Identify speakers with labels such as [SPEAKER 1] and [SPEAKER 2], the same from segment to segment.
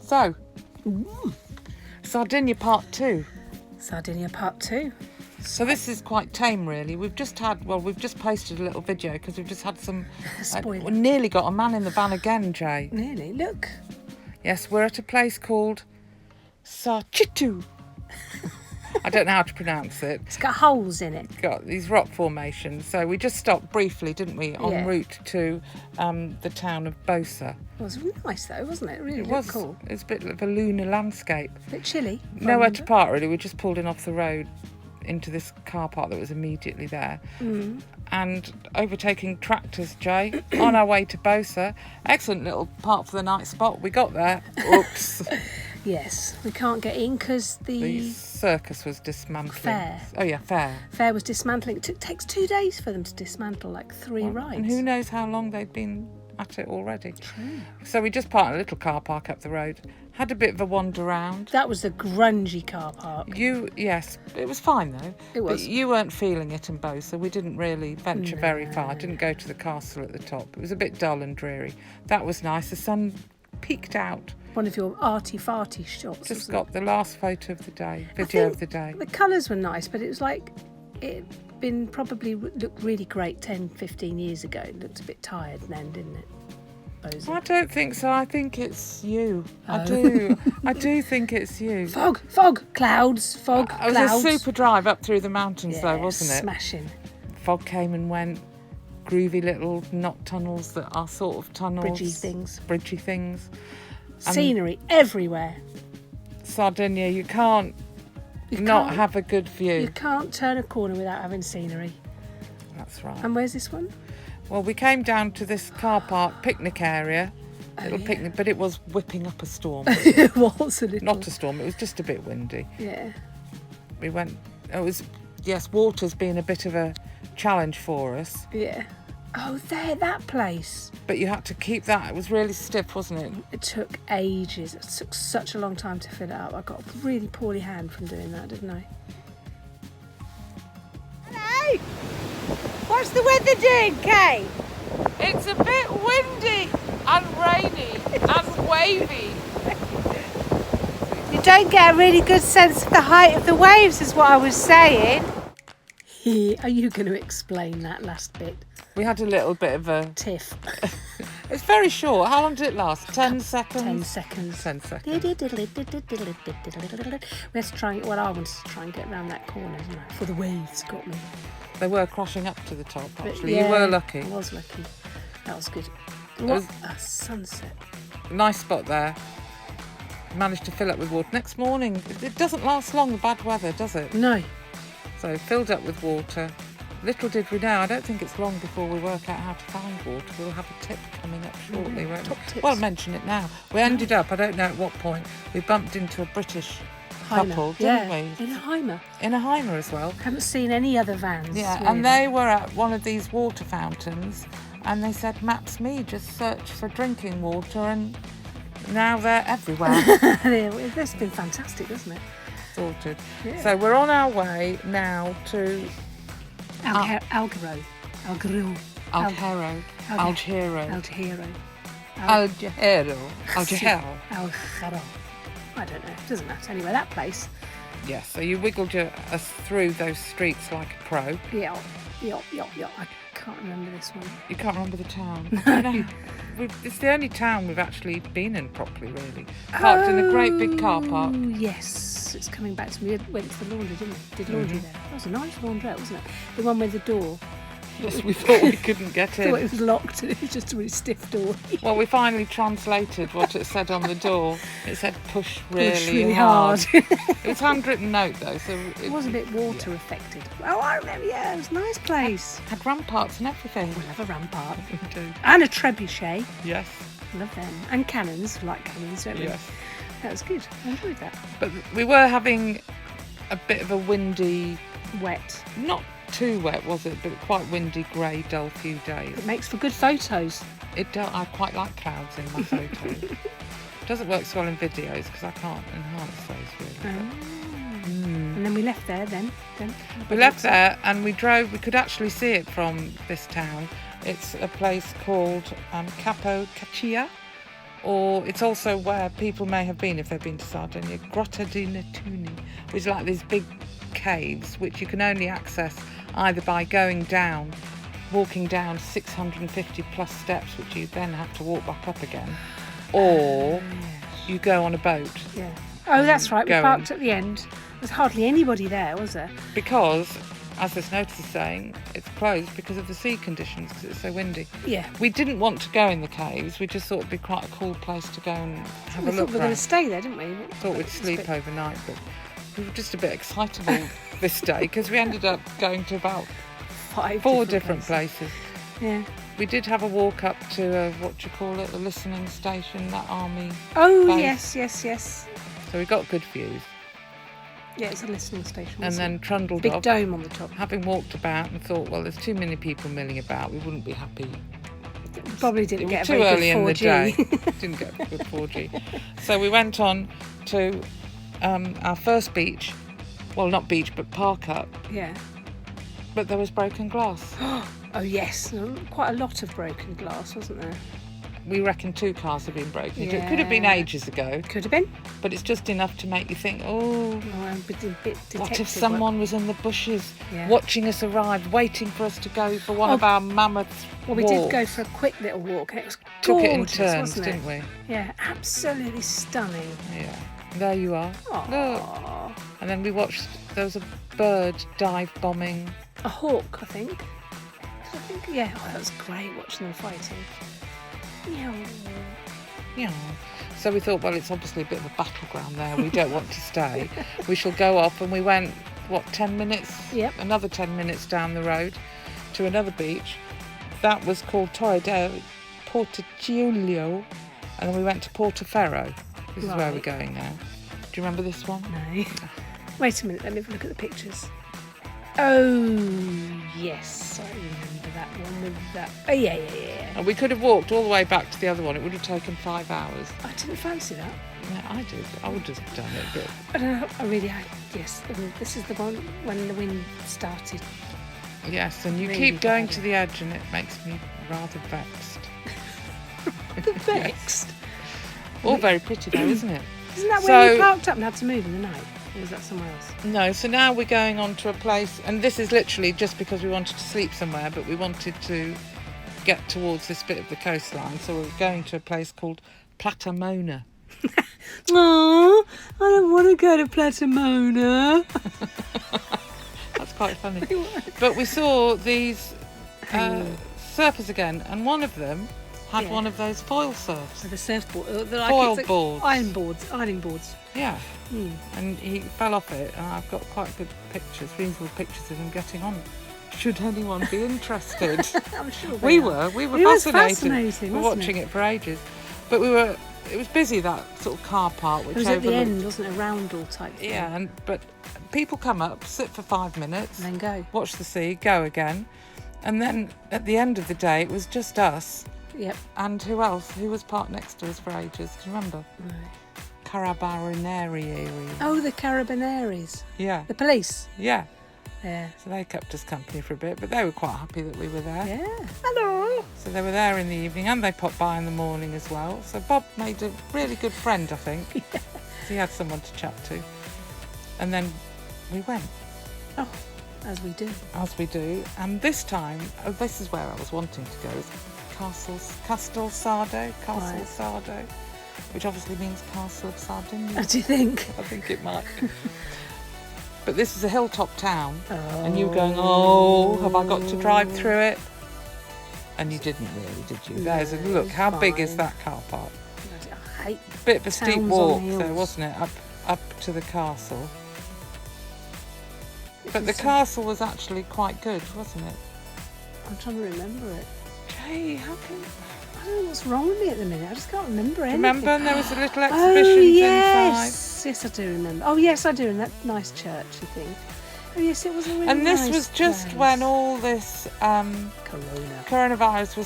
[SPEAKER 1] So, Sardinia Part 2.
[SPEAKER 2] Sardinia Part 2.
[SPEAKER 1] So this is quite tame, really. We've just posted a little video because we've just had some...
[SPEAKER 2] Spoiler.
[SPEAKER 1] we nearly got a man in the van again, Jay.
[SPEAKER 2] Nearly, look.
[SPEAKER 1] Yes, we're at a place called Sarchitu. I don't know how to pronounce it.
[SPEAKER 2] It's got holes in it.
[SPEAKER 1] Got these rock formations. So we just stopped briefly, didn't we, en route to the town of Bosa.
[SPEAKER 2] It was nice though, wasn't it? It really
[SPEAKER 1] was
[SPEAKER 2] cool.
[SPEAKER 1] It was a bit of a lunar landscape.
[SPEAKER 2] A bit chilly.
[SPEAKER 1] Nowhere to park, really. We just pulled in off the road into this car park that was immediately there. And overtaking tractors, Jay, on our way to Bosa. Excellent little park for the night spot. We got there. Oops.
[SPEAKER 2] Yes, we can't get in because
[SPEAKER 1] The circus was dismantling.
[SPEAKER 2] Fair.
[SPEAKER 1] Oh, yeah, fair.
[SPEAKER 2] Fair was dismantling. It takes 2 days for them to dismantle like 3 rides.
[SPEAKER 1] And who knows how long they'd been at it already.
[SPEAKER 2] True.
[SPEAKER 1] So we just parked in a little car park up the road. Had a bit of a wander around.
[SPEAKER 2] That was the grungy car park.
[SPEAKER 1] Yes, it was fine though.
[SPEAKER 2] It was.
[SPEAKER 1] But you weren't feeling it in Bosa. We didn't really venture very far. Didn't go to the castle at the top. It was a bit dull and dreary. That was nice. The sun peeked out.
[SPEAKER 2] One of your arty-farty shots.
[SPEAKER 1] Just got the last photo of the day, video of the day.
[SPEAKER 2] The colours were nice, but it was like it'd been probably looked really great 10, 15 years ago. It looked a bit tired then, didn't it? Bosa.
[SPEAKER 1] I don't think so. I think it's you. I do. I do think it's you.
[SPEAKER 2] Fog, clouds, fog,
[SPEAKER 1] It was
[SPEAKER 2] clouds.
[SPEAKER 1] a super drive up through the mountains though, wasn't it?
[SPEAKER 2] Smashing.
[SPEAKER 1] Fog came and went. Groovy little knot tunnels that are sort of tunnels. Bridgy things.
[SPEAKER 2] Scenery everywhere.
[SPEAKER 1] Sardinia, you can't have a good view.
[SPEAKER 2] You can't turn a corner without having scenery.
[SPEAKER 1] That's right.
[SPEAKER 2] And where's this one?
[SPEAKER 1] Well, we came down to this car park picnic area. Picnic, but it was whipping up a storm.
[SPEAKER 2] It was a little.
[SPEAKER 1] Not a storm, it was just a bit windy.
[SPEAKER 2] Yeah.
[SPEAKER 1] We went, water's been a bit of a challenge for us.
[SPEAKER 2] Yeah. Oh, that place.
[SPEAKER 1] But you had to keep that. It was really stiff, wasn't it?
[SPEAKER 2] It took ages. It took such a long time to fill it up. I got a really poorly hand from doing that, didn't I?
[SPEAKER 3] Hello! What's the weather doing, Kay?
[SPEAKER 1] It's a bit windy and rainy and wavy.
[SPEAKER 3] You don't get a really good sense of the height of the waves, is what I was saying.
[SPEAKER 2] Are you going to explain that last bit?
[SPEAKER 1] We had a little bit of a...
[SPEAKER 2] Tiff.
[SPEAKER 1] It's very short. How long did it last? 10 seconds?
[SPEAKER 2] 10 seconds.
[SPEAKER 1] 10 seconds.
[SPEAKER 2] Let's try. Well, I wanted to try and get around that corner, didn't I? For the waves got me.
[SPEAKER 1] They were crashing up to the top, actually.
[SPEAKER 2] But, yeah,
[SPEAKER 1] you were lucky.
[SPEAKER 2] I was lucky. That was good.
[SPEAKER 1] was-
[SPEAKER 2] What a sunset.
[SPEAKER 1] Nice spot there. Managed to fill up with water. Next morning, it doesn't last long, the bad weather, does it?
[SPEAKER 2] No.
[SPEAKER 1] So filled up with water. Little did we know, I don't think it's long before we work out how to find water. We'll have a tip coming up shortly, won't
[SPEAKER 2] Top
[SPEAKER 1] we?
[SPEAKER 2] tips.
[SPEAKER 1] Well, mention it now. We ended up, I don't know at what point, we bumped into a British couple, didn't we?
[SPEAKER 2] In a Heimer.
[SPEAKER 1] In a Heimer as well.
[SPEAKER 2] Haven't seen any other vans.
[SPEAKER 1] Yeah,
[SPEAKER 2] really.
[SPEAKER 1] and they were at one of these water fountains and they said, Maps me, just search for drinking water, and now they're everywhere.
[SPEAKER 2] This has been fantastic, hasn't it?
[SPEAKER 1] Sorted.
[SPEAKER 2] Yeah.
[SPEAKER 1] So we're on our way now to
[SPEAKER 2] Alghero.
[SPEAKER 1] Alghero.
[SPEAKER 2] Alghero. I don't know. It doesn't matter. Anyway, that place.
[SPEAKER 1] Yeah, so you wiggled us through those streets like a pro.
[SPEAKER 2] Yeah. I can't remember this one.
[SPEAKER 1] You can't remember the town. No. It's the only town we've actually been in properly, really. Parked in a great big car park.
[SPEAKER 2] Oh, yes. It's coming back to me. We went to the laundry, didn't we? Did laundry there. That was a nice laundrette, wasn't it? The one with the door.
[SPEAKER 1] Yes, we thought we couldn't get
[SPEAKER 2] I thought it
[SPEAKER 1] in.
[SPEAKER 2] was locked and it was just a really stiff door.
[SPEAKER 1] Well, we finally translated what it said on the door. It said push really,
[SPEAKER 2] hard.
[SPEAKER 1] It was handwritten note though, so
[SPEAKER 2] It was a bit water affected. Oh, I remember, yeah, it was a nice place.
[SPEAKER 1] had ramparts and everything.
[SPEAKER 2] We'll have a rampart. And a trebuchet.
[SPEAKER 1] Yes,
[SPEAKER 2] Love them. And cannons, like cannons, don't we?
[SPEAKER 1] yes.
[SPEAKER 2] That was good. I enjoyed that.
[SPEAKER 1] But we were having a bit of a windy,
[SPEAKER 2] Wet.
[SPEAKER 1] not too wet was it, but quite windy, grey, dull few days.
[SPEAKER 2] It makes for good photos.
[SPEAKER 1] I quite like clouds in my photos. Doesn't work so well in videos because I can't enhance those really.
[SPEAKER 2] And then we left there then.
[SPEAKER 1] We left there and we drove. We could actually see it from this town. It's a place called Capo Caccia, or it's also where people may have been if they've been to Sardinia, Grotto di Nettuno, which is like these big caves which you can only access either by walking down 650 plus steps, which you then have to walk back up again, or you go on a boat.
[SPEAKER 2] Yeah. Oh, that's right. We
[SPEAKER 1] Going.
[SPEAKER 2] parked at the end. There's hardly anybody there, was there?
[SPEAKER 1] Because, as this notice is saying, it's closed because of the sea conditions, because it's so windy.
[SPEAKER 2] Yeah.
[SPEAKER 1] We didn't want to go in the caves. We just thought it'd be quite a cool place to go and have
[SPEAKER 2] We
[SPEAKER 1] a
[SPEAKER 2] thought
[SPEAKER 1] look
[SPEAKER 2] we were going
[SPEAKER 1] around.
[SPEAKER 2] to stay there, didn't we?
[SPEAKER 1] Thought we'd sleep overnight, but we were just a bit excitable this day because we ended up going to about 4 different places.
[SPEAKER 2] Yeah.
[SPEAKER 1] We did have a walk up to the listening station, that army.
[SPEAKER 2] Oh,
[SPEAKER 1] base.
[SPEAKER 2] yes.
[SPEAKER 1] So we got good views.
[SPEAKER 2] Yeah, it's a listening station.
[SPEAKER 1] And then trundled
[SPEAKER 2] big
[SPEAKER 1] off,
[SPEAKER 2] dome on the top.
[SPEAKER 1] having walked about and thought, well, there's too many people milling about. We wouldn't be happy.
[SPEAKER 2] Probably didn't get a
[SPEAKER 1] too
[SPEAKER 2] very
[SPEAKER 1] early
[SPEAKER 2] good
[SPEAKER 1] in the
[SPEAKER 2] 4G.
[SPEAKER 1] day. Didn't get a good 4G. So we went on to our first beach. Well, not beach, but park up.
[SPEAKER 2] Yeah.
[SPEAKER 1] But there was broken glass.
[SPEAKER 2] Oh, yes. Quite a lot of broken glass, wasn't there?
[SPEAKER 1] We reckon 2 cars had been broken into. It
[SPEAKER 2] Yeah.
[SPEAKER 1] could have been ages ago,
[SPEAKER 2] Could have been.
[SPEAKER 1] but it's just enough to make you think, oh,
[SPEAKER 2] I'm a bit detective
[SPEAKER 1] what if
[SPEAKER 2] work.
[SPEAKER 1] someone was in the bushes
[SPEAKER 2] Yeah.
[SPEAKER 1] watching us arrive, waiting for us to go for one of our mammoth
[SPEAKER 2] Well, we
[SPEAKER 1] walks?
[SPEAKER 2] did go for a quick little walk, and it was
[SPEAKER 1] Took it in
[SPEAKER 2] gorgeous,
[SPEAKER 1] turns,
[SPEAKER 2] wasn't it?
[SPEAKER 1] didn't we?
[SPEAKER 2] Yeah, absolutely stunning.
[SPEAKER 1] Yeah. There you are. Look.
[SPEAKER 2] Aww.
[SPEAKER 1] And then we watched, there was a bird dive bombing.
[SPEAKER 2] A hawk, I think. Yeah, that was great watching them fighting. Yeah.
[SPEAKER 1] Yeah. So we thought, well, it's obviously a bit of a battleground there. We don't want to stay. We shall go off. And we went, 10 minutes?
[SPEAKER 2] Yep.
[SPEAKER 1] Another 10 minutes down the road to another beach. That was called Torre del Porticciolo. And then we went to Portoferro. This is where we're
[SPEAKER 2] Right.
[SPEAKER 1] going now. Do you remember this one?
[SPEAKER 2] No. Wait a minute, let me have a look at the pictures. Oh, yes, I remember that one with that. Oh, yeah.
[SPEAKER 1] And we could have walked all the way back to the other one. It would have taken 5 hours.
[SPEAKER 2] I didn't fancy that.
[SPEAKER 1] Yeah, I did. I would have done it, but
[SPEAKER 2] I don't know, yes, and this is the one when the wind started.
[SPEAKER 1] yes, and you
[SPEAKER 2] Really
[SPEAKER 1] keep going
[SPEAKER 2] bad.
[SPEAKER 1] to the edge and it makes me rather vexed.
[SPEAKER 2] Vexed.
[SPEAKER 1] All very pretty though, isn't it?
[SPEAKER 2] Isn't that where you
[SPEAKER 1] So-
[SPEAKER 2] parked up and had to move in the night? Or was that somewhere else?
[SPEAKER 1] No, so now we're going on to a place, and this is literally just because we wanted to sleep somewhere, but we wanted to get towards this bit of the coastline, so we're going to a place called Platamona.
[SPEAKER 2] Oh, I don't want to go to Platamona.
[SPEAKER 1] That's quite funny. But we saw these surfers again, and one of them had
[SPEAKER 2] Yeah.
[SPEAKER 1] one of those foil surfs.
[SPEAKER 2] So the surfboard, they're
[SPEAKER 1] Foil
[SPEAKER 2] it's
[SPEAKER 1] boards.
[SPEAKER 2] ironing boards.
[SPEAKER 1] Yeah.
[SPEAKER 2] Hmm.
[SPEAKER 1] And he fell off it, and I've got quite good pictures, reasonable pictures of him getting on it. Should anyone be interested?
[SPEAKER 2] I'm sure
[SPEAKER 1] we
[SPEAKER 2] they are.
[SPEAKER 1] were
[SPEAKER 2] It was
[SPEAKER 1] fascinated.
[SPEAKER 2] fascinating,
[SPEAKER 1] We were
[SPEAKER 2] wasn't
[SPEAKER 1] watching
[SPEAKER 2] it?
[SPEAKER 1] it for ages. But it was busy, that sort of car park, which
[SPEAKER 2] It was at the
[SPEAKER 1] overlooked.
[SPEAKER 2] end, wasn't it? A roundel type thing.
[SPEAKER 1] Yeah, but people come up, sit for 5 minutes,
[SPEAKER 2] And then go.
[SPEAKER 1] watch the sea, go again. And then at the end of the day, it was just us.
[SPEAKER 2] Yep.
[SPEAKER 1] And who else? Who was parked next to us for ages? Do you remember?
[SPEAKER 2] No.
[SPEAKER 1] Carabinieri.
[SPEAKER 2] Oh, the Carabineries.
[SPEAKER 1] Yeah,
[SPEAKER 2] The police.
[SPEAKER 1] yeah.
[SPEAKER 2] Yeah.
[SPEAKER 1] So they kept us company for a bit, but they were quite happy that we were there.
[SPEAKER 2] Yeah. Hello.
[SPEAKER 1] So they were there in the evening, and they popped by in the morning as well. So Bob made a really good friend, I think.
[SPEAKER 2] Yeah.
[SPEAKER 1] He had someone to chat to. And then we went,
[SPEAKER 2] Oh, as we do.
[SPEAKER 1] as we do. And this time, this is where I was wanting to go, is Castelsardo, which obviously means Castle of Sardinia.
[SPEAKER 2] What do you think?
[SPEAKER 1] I think it might. But this is a hilltop town,
[SPEAKER 2] Oh.
[SPEAKER 1] and you going, oh, have I got to drive through it? And you didn't really, did you? There's a
[SPEAKER 2] No,
[SPEAKER 1] look.
[SPEAKER 2] it's
[SPEAKER 1] How big is
[SPEAKER 2] fine.
[SPEAKER 1] that car park?
[SPEAKER 2] I hate.
[SPEAKER 1] Bit of a steep
[SPEAKER 2] Towns on
[SPEAKER 1] walk,
[SPEAKER 2] hills.
[SPEAKER 1] though, wasn't it? Up to the castle. But the
[SPEAKER 2] It's-
[SPEAKER 1] castle was actually quite good, wasn't it?
[SPEAKER 2] I'm trying to remember it.
[SPEAKER 1] Jay, how can?
[SPEAKER 2] I don't know what's wrong with me at the minute. I just can't remember anything.
[SPEAKER 1] Remember? And there was a little
[SPEAKER 2] Oh
[SPEAKER 1] exhibitions
[SPEAKER 2] yes, yes I do remember. Oh yes, I do. And that nice churchy thing. Oh yes, it was a really
[SPEAKER 1] inside. And this
[SPEAKER 2] nice
[SPEAKER 1] was just
[SPEAKER 2] place.
[SPEAKER 1] when all this
[SPEAKER 2] Corona.
[SPEAKER 1] coronavirus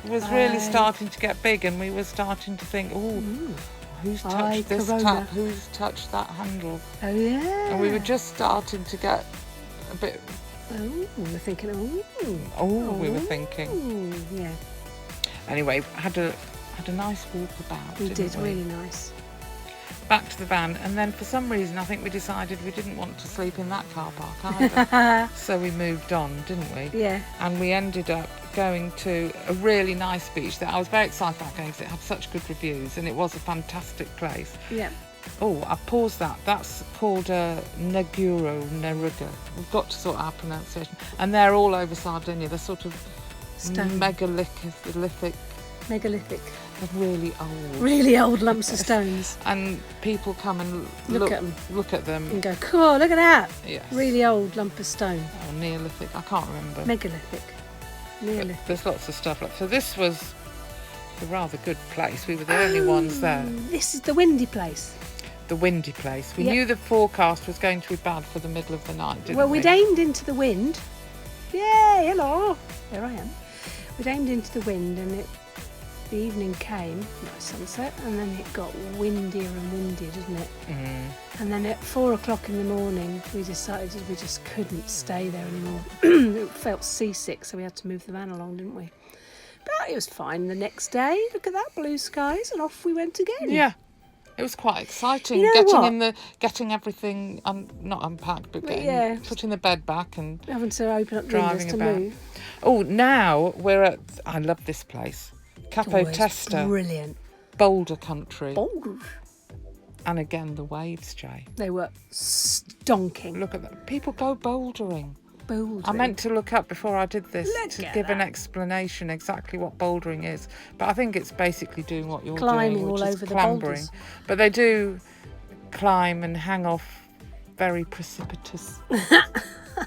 [SPEAKER 1] was really
[SPEAKER 2] Aye.
[SPEAKER 1] starting to get big, and we were starting to think, oh, who's touched
[SPEAKER 2] Aye,
[SPEAKER 1] this
[SPEAKER 2] corona.
[SPEAKER 1] tap? Who's touched that handle?
[SPEAKER 2] Oh yeah.
[SPEAKER 1] And we were just starting to get a bit.
[SPEAKER 2] Oh, we were thinking.
[SPEAKER 1] We were thinking.
[SPEAKER 2] Yeah.
[SPEAKER 1] Anyway, had a Had a nice walk about.
[SPEAKER 2] We
[SPEAKER 1] didn't
[SPEAKER 2] did, really nice.
[SPEAKER 1] Back to the van, and then for some reason I think we decided we didn't want to sleep in that car park either. So we moved on, didn't we?
[SPEAKER 2] Yeah.
[SPEAKER 1] And we ended up going to a really nice beach that I was very excited about going because it had such good reviews and it was a fantastic place.
[SPEAKER 2] Yeah.
[SPEAKER 1] Oh, I paused that. That's called Neguro. We've got to sort out our pronunciation. And they're all over Sardinia. They're sort of
[SPEAKER 2] Stone.
[SPEAKER 1] megalithic.
[SPEAKER 2] Megalithic.
[SPEAKER 1] They're really old.
[SPEAKER 2] Really old lumps of stones.
[SPEAKER 1] And people come and
[SPEAKER 2] Look at them. And go, cool, look at that.
[SPEAKER 1] Yes.
[SPEAKER 2] Really old lump of stone.
[SPEAKER 1] Or Neolithic. I can't remember.
[SPEAKER 2] Megalithic. Neolithic.
[SPEAKER 1] There's lots of stuff. So this was a rather good place. We were the only ones there.
[SPEAKER 2] This is the windy place.
[SPEAKER 1] The windy place. We
[SPEAKER 2] Yep.
[SPEAKER 1] knew the forecast was going to be bad for the middle of the night, didn't we?
[SPEAKER 2] Well, we'd aimed into the wind. Yay, hello. There I am. We'd aimed into the wind and the evening came, nice sunset, and then it got windier and windier, didn't it?
[SPEAKER 1] Mm.
[SPEAKER 2] And then at 4 o'clock in the morning, we decided we just couldn't stay there anymore. It felt seasick, so we had to move the van along, didn't we? But it was fine. The next day, look at that, blue skies, and off we went again.
[SPEAKER 1] Yeah. It was quite exciting
[SPEAKER 2] You know
[SPEAKER 1] getting everything not unpacked, but
[SPEAKER 2] yeah.
[SPEAKER 1] putting the bed back and
[SPEAKER 2] Having to open up the
[SPEAKER 1] driving
[SPEAKER 2] windows to
[SPEAKER 1] about.
[SPEAKER 2] move.
[SPEAKER 1] Oh, now we're at. I love this place, Capo
[SPEAKER 2] Oh, it's
[SPEAKER 1] Testa,
[SPEAKER 2] brilliant.
[SPEAKER 1] Boulder Country,
[SPEAKER 2] Oh,
[SPEAKER 1] and again the waves, Jay.
[SPEAKER 2] they were stonking.
[SPEAKER 1] Look at that. People go bouldering.
[SPEAKER 2] Bouldering.
[SPEAKER 1] I meant to look up before I did this
[SPEAKER 2] Look
[SPEAKER 1] to
[SPEAKER 2] at
[SPEAKER 1] give an
[SPEAKER 2] that.
[SPEAKER 1] explanation exactly what bouldering is, but I think it's basically doing what you're
[SPEAKER 2] Climbing
[SPEAKER 1] doing, which
[SPEAKER 2] all
[SPEAKER 1] is
[SPEAKER 2] over the
[SPEAKER 1] clambering.
[SPEAKER 2] boulders.
[SPEAKER 1] But they do climb and hang off very precipitous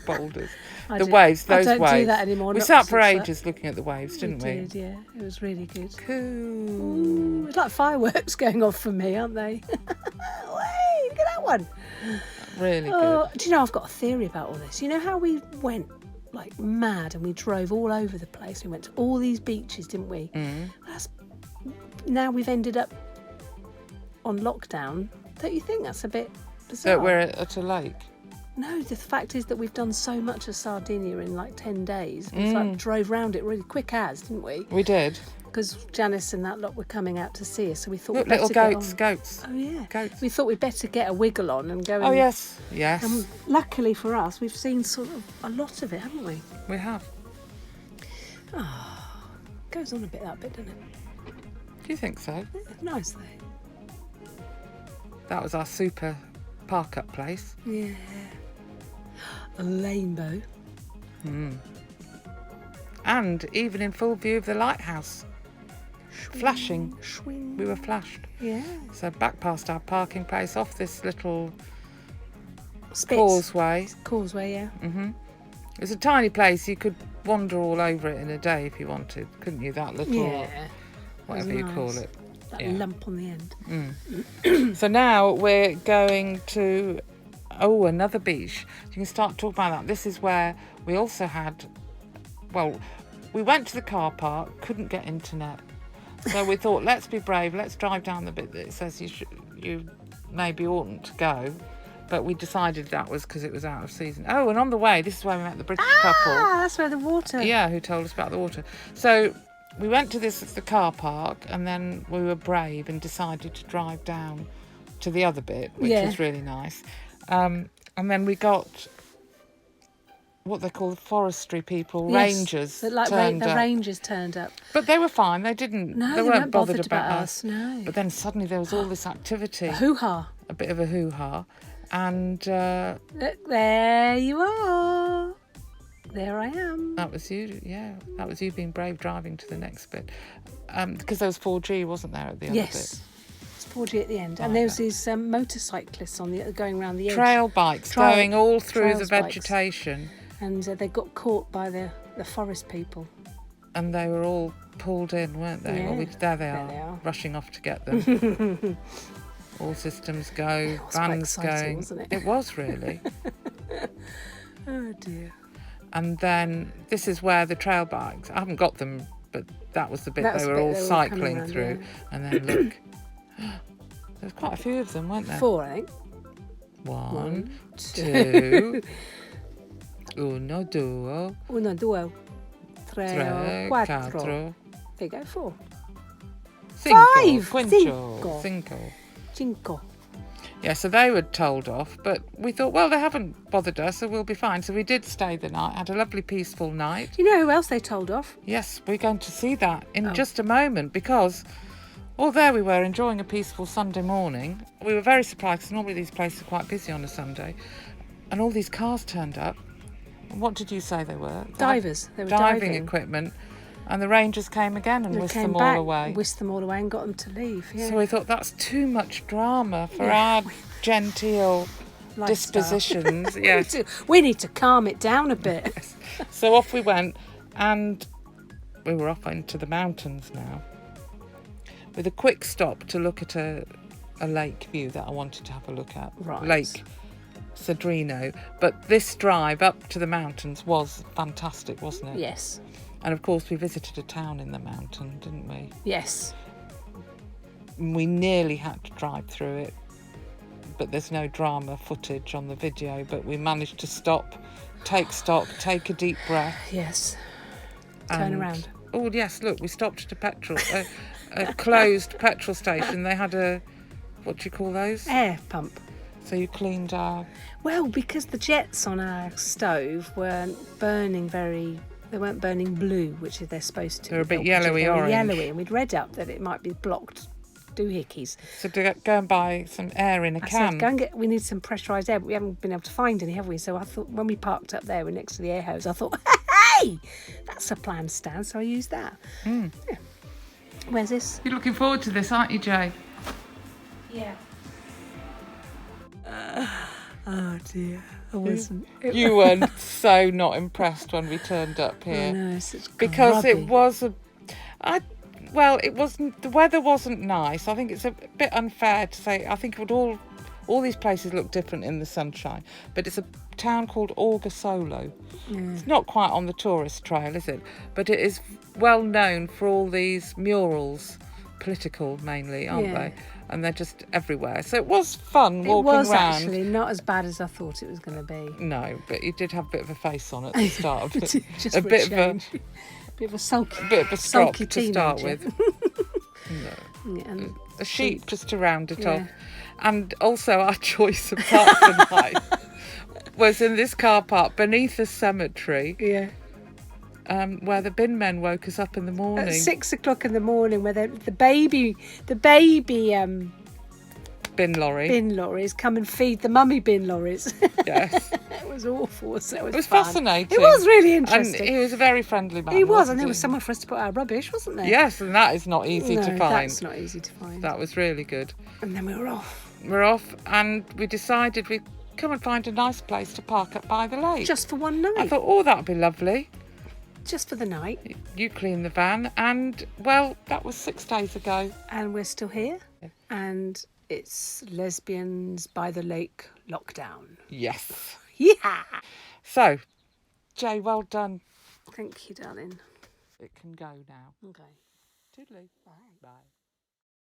[SPEAKER 1] boulders.
[SPEAKER 2] I
[SPEAKER 1] The
[SPEAKER 2] do-
[SPEAKER 1] waves,
[SPEAKER 2] I
[SPEAKER 1] those
[SPEAKER 2] don't
[SPEAKER 1] waves.
[SPEAKER 2] do that anymore.
[SPEAKER 1] We
[SPEAKER 2] not
[SPEAKER 1] sat for
[SPEAKER 2] since that.
[SPEAKER 1] ages looking at the waves, didn't we?
[SPEAKER 2] Did, yeah. It was really good.
[SPEAKER 1] Cool.
[SPEAKER 2] Ooh, it's like fireworks going off for me, aren't they? Wait, look at that one.
[SPEAKER 1] Really
[SPEAKER 2] Oh,
[SPEAKER 1] good.
[SPEAKER 2] do you know, I've got a theory about all this. You know how we went like mad and we drove all over the place? We went to all these beaches, didn't we?
[SPEAKER 1] Mm.
[SPEAKER 2] Now we've ended up on lockdown. Don't you think that's a bit bizarre?
[SPEAKER 1] So we're at a lake.
[SPEAKER 2] No, the fact is that we've done so much of Sardinia in like 10 days. We like drove round it really quick didn't we?
[SPEAKER 1] We did.
[SPEAKER 2] Because Janice and that lot were coming out to see us, so we thought
[SPEAKER 1] Look,
[SPEAKER 2] we'd better
[SPEAKER 1] little
[SPEAKER 2] get on.
[SPEAKER 1] goats.
[SPEAKER 2] Oh yeah,
[SPEAKER 1] Goats.
[SPEAKER 2] we thought we'd better get a wiggle on and go.
[SPEAKER 1] Oh,
[SPEAKER 2] and,
[SPEAKER 1] yes. Yes,
[SPEAKER 2] luckily for us, we've seen sort of a lot of it, haven't we?
[SPEAKER 1] we have.
[SPEAKER 2] Goes on a bit, that bit, doesn't it?
[SPEAKER 1] Do you think so?
[SPEAKER 2] Yeah, nice though.
[SPEAKER 1] That was our super park-up place.
[SPEAKER 2] Yeah. A rainbow.
[SPEAKER 1] And even in full view of the lighthouse. Flashing.
[SPEAKER 2] Swing.
[SPEAKER 1] We were flashed.
[SPEAKER 2] Yeah.
[SPEAKER 1] So back past our parking place, off this little
[SPEAKER 2] Spitz.
[SPEAKER 1] causeway.
[SPEAKER 2] Causeway, yeah.
[SPEAKER 1] It was a tiny place. You could wander all over it in a day if you wanted, couldn't you? That little,
[SPEAKER 2] Yeah.
[SPEAKER 1] whatever you call it.
[SPEAKER 2] That
[SPEAKER 1] Yeah.
[SPEAKER 2] lump on the end.
[SPEAKER 1] So now we're going to, another beach. You can start talking about that. This is where we also had, we went to the car park, couldn't get internet. So we thought, let's be brave, let's drive down the bit that says you maybe oughtn't to go. But we decided that was because it was out of season. Oh, and on the way, this is where we met the British couple.
[SPEAKER 2] Ah, that's where the water.
[SPEAKER 1] Yeah, who told us about the water. So we went to the car park, and then we were brave and decided to drive down to the other bit, which
[SPEAKER 2] Yeah.
[SPEAKER 1] was really nice. And then we got what they call the forestry people,
[SPEAKER 2] Yes,
[SPEAKER 1] rangers,
[SPEAKER 2] the
[SPEAKER 1] turned up.
[SPEAKER 2] rangers turned up.
[SPEAKER 1] But they were fine. They didn't.
[SPEAKER 2] No,
[SPEAKER 1] they
[SPEAKER 2] they
[SPEAKER 1] weren't bothered about
[SPEAKER 2] us. No.
[SPEAKER 1] But then suddenly there was all this activity,
[SPEAKER 2] Hoo-ha.
[SPEAKER 1] a bit of a hoo-ha, and
[SPEAKER 2] Look, there you are. There I am.
[SPEAKER 1] that was you. Yeah, that was you being brave driving to the next bit, because there was 4G, wasn't there, at the other
[SPEAKER 2] Yes.
[SPEAKER 1] bit?
[SPEAKER 2] It's 4G at the end. And
[SPEAKER 1] Right.
[SPEAKER 2] there's these motorcyclists going around the edge.
[SPEAKER 1] Trail bikes
[SPEAKER 2] Trail-
[SPEAKER 1] going all through the
[SPEAKER 2] trails bikes.
[SPEAKER 1] vegetation,
[SPEAKER 2] And they got caught by the forest people.
[SPEAKER 1] and they were all pulled in, weren't they?
[SPEAKER 2] Yeah.
[SPEAKER 1] Well, there they are,
[SPEAKER 2] they are.
[SPEAKER 1] rushing off to get them. All systems go,
[SPEAKER 2] was quite
[SPEAKER 1] vans
[SPEAKER 2] exciting,
[SPEAKER 1] going.
[SPEAKER 2] wasn't it?
[SPEAKER 1] It was really.
[SPEAKER 2] Oh dear.
[SPEAKER 1] And then this is where the trail bikes, I haven't got them, but that was the bit
[SPEAKER 2] That was
[SPEAKER 1] they
[SPEAKER 2] the
[SPEAKER 1] were
[SPEAKER 2] bit
[SPEAKER 1] all
[SPEAKER 2] they were coming
[SPEAKER 1] cycling
[SPEAKER 2] around,
[SPEAKER 1] through. And then look, there was quite a few of them, weren't there?
[SPEAKER 2] 4, I think.
[SPEAKER 1] One, two, uno, duo,
[SPEAKER 2] Uno, due, tre,
[SPEAKER 1] tre,
[SPEAKER 2] quattro.
[SPEAKER 1] quattro.
[SPEAKER 2] There you go, 4.
[SPEAKER 1] Cinco.
[SPEAKER 2] Cinco.
[SPEAKER 1] Yeah, so they were told off, but we thought, well, they haven't bothered us, so we'll be fine. So we did stay the night, had a lovely peaceful night.
[SPEAKER 2] You know who else they told off?
[SPEAKER 1] Yes, we're going to see that in just a moment, because there we were enjoying a peaceful Sunday morning. We were very surprised, because normally these places are quite busy on a Sunday, and all these cars turned up. And what did you say they were?
[SPEAKER 2] Divers. They were
[SPEAKER 1] diving equipment. And the Rangers came again and whisked them all away.
[SPEAKER 2] Whisked them all away and got them to leave. Yeah.
[SPEAKER 1] So we thought, that's too much drama for our genteel dispositions. Yes.
[SPEAKER 2] We need to calm it down a bit.
[SPEAKER 1] Yes. So off we went, and we were off into the mountains now, with a quick stop to look at a lake view that I wanted to have a look at.
[SPEAKER 2] Right.
[SPEAKER 1] Lake Sardinia. But this drive up to the mountains was fantastic, wasn't it?
[SPEAKER 2] Yes.
[SPEAKER 1] And of course we visited a town in the mountain, didn't we?
[SPEAKER 2] Yes.
[SPEAKER 1] We nearly had to drive through it, but there's no drama footage on the video, but we managed to stop, take stock, take a deep breath.
[SPEAKER 2] Yes. Turn around.
[SPEAKER 1] Oh yes, look, we stopped at a closed petrol station. They had what do you call those?
[SPEAKER 2] Air pump.
[SPEAKER 1] So you cleaned our...
[SPEAKER 2] Well, because the jets on our stove weren't burning they weren't burning blue, which they're supposed to.
[SPEAKER 1] They're a bit yellowy orange.
[SPEAKER 2] Yellowy, and we'd read up that it might be blocked doohickeys.
[SPEAKER 1] So to go and buy some air in a can.
[SPEAKER 2] Said, we need some pressurised air, but we haven't been able to find any, have we? So I thought, when we parked up there, we're next to the air hose, I thought, hey, that's a planned stand, so I used that. Yeah. Where's this?
[SPEAKER 1] You're looking forward to this, aren't you, Jay?
[SPEAKER 2] Yeah. Oh dear, I wasn't.
[SPEAKER 1] You were so not impressed when we turned up here.
[SPEAKER 2] I know, it's
[SPEAKER 1] because
[SPEAKER 2] grubby.
[SPEAKER 1] it was it wasn't. The weather wasn't nice. I think it's a bit unfair to say. I think it would all these places look different in the sunshine, but it's a town called Orgosolo. Yeah. It's not quite on the tourist trail, is it? But it is well known for all these murals, political mainly, aren't they? And they're just everywhere. So it was fun walking around. It was
[SPEAKER 2] actually not as bad as I thought it was going to be.
[SPEAKER 1] No, but you did have a bit of a face on at the start of it.
[SPEAKER 2] Just a bit of a strop to
[SPEAKER 1] teenager. Start with. No.
[SPEAKER 2] Yeah, and
[SPEAKER 1] a sheep just to round it off. And also our choice of park tonight was in this car park beneath a cemetery.
[SPEAKER 2] Yeah.
[SPEAKER 1] Where the bin men woke us up in the morning.
[SPEAKER 2] At 6 o'clock in the morning, where the baby
[SPEAKER 1] bin
[SPEAKER 2] lorries come and feed the mummy bin lorries.
[SPEAKER 1] Yes.
[SPEAKER 2] It was awful. So
[SPEAKER 1] it was
[SPEAKER 2] fun.
[SPEAKER 1] Fascinating.
[SPEAKER 2] It was really interesting.
[SPEAKER 1] And he was a very friendly man.
[SPEAKER 2] He was, and there was somewhere for us to put our rubbish, wasn't there?
[SPEAKER 1] Yes, and that is not easy to find.
[SPEAKER 2] That's not easy to find.
[SPEAKER 1] That was really good.
[SPEAKER 2] And then we were off.
[SPEAKER 1] We're off, and we decided we'd come and find a nice place to park up by the lake.
[SPEAKER 2] Just for one night.
[SPEAKER 1] I thought, that'd be lovely.
[SPEAKER 2] Just for the night.
[SPEAKER 1] You cleaned the van, and well, that was 6 days ago.
[SPEAKER 2] And we're still here. Yeah. And it's Lesbians by the Lake lockdown.
[SPEAKER 1] Yes.
[SPEAKER 2] Yeah.
[SPEAKER 1] So, Jay, well done.
[SPEAKER 2] Thank you, darling.
[SPEAKER 1] It can go now.
[SPEAKER 2] Okay.
[SPEAKER 1] Toodaloo.
[SPEAKER 2] Bye.
[SPEAKER 1] Bye.